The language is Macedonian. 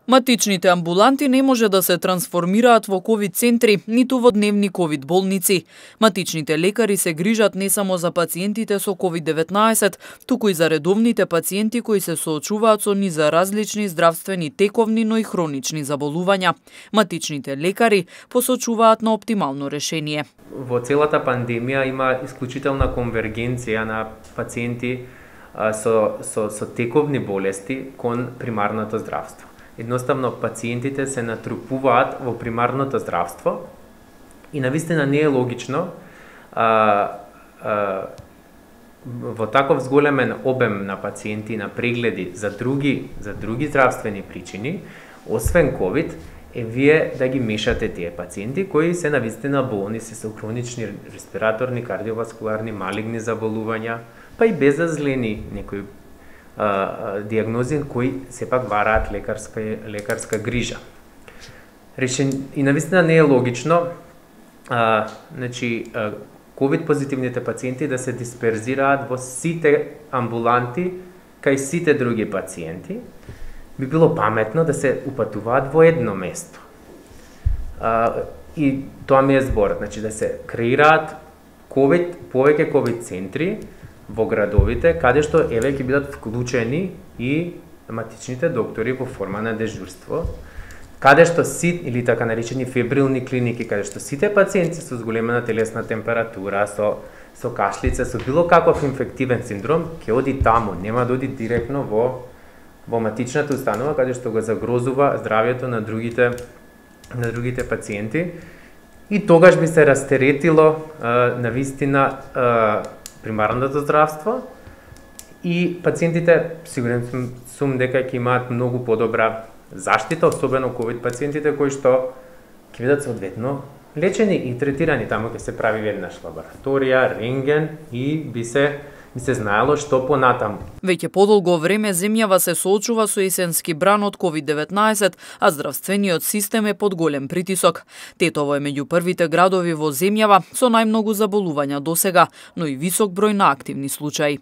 Матичните амбуланти не може да се трансформираат во ковид центри, ниту во дневни ковид болници. Матичните лекари се грижат не само за пациентите со COVID-19, туку и за редовните пациенти кои се соочуваат со низа различни здравствени тековни, но и хронични заболувања. Матичните лекари посочуваат на оптимално решение. Во целата пандемија има исклучителна конвергенција на пациенти со тековни болести кон примарното здравство. Едноставно, пациентите се натрупуваат во примарното здравство и навистина не е логично во таков зголемен обем на пациенти на прегледи за други здравствени причини, освен COVID, вие да ги мешате тие пациенти кои се навистина болни, се со хронични респираторни, кардиоваскуларни, малигни заболувања, па и безазлени некои диагнози кои сепак бараат лекарска грижа. И навистина не е логично COVID позитивните пациенти да се дисперзираат во сите амбуланти кај сите други пациенти. Би било паметно да се упатуваат во едно место. И тоа ми е зборот, да се креираат повеќе COVID центри во градовите, каде што ќе бидат вклучени и матичните доктори во форма на дежурство, каде што или така наречени фебрилни клиники, каде што сите пациенти со зголемена телесна температура, со кашлица, со било каков инфективен синдром, ќе оди таму, нема да оди директно во матичната установа, каде што го загрозува здравјето на другите пациенти. И тогаш би се растеретило навистина примарното здравство и пациентите, сигурен сум дека ќе имаат многу подобра заштита, особено COVID пациентите кои што ќе бидат соодветно лечени и третирани. Таму ќе се прави веднаш лабораторија, рентген и би се знаело што понатаму. Веќе подолго време земјава се соочува со есенски бран од COVID-19, а здравствениот систем е под голем притисок. Тетово е меѓу првите градови во земјава со најмногу заболувања досега, но и висок број на активни случаи.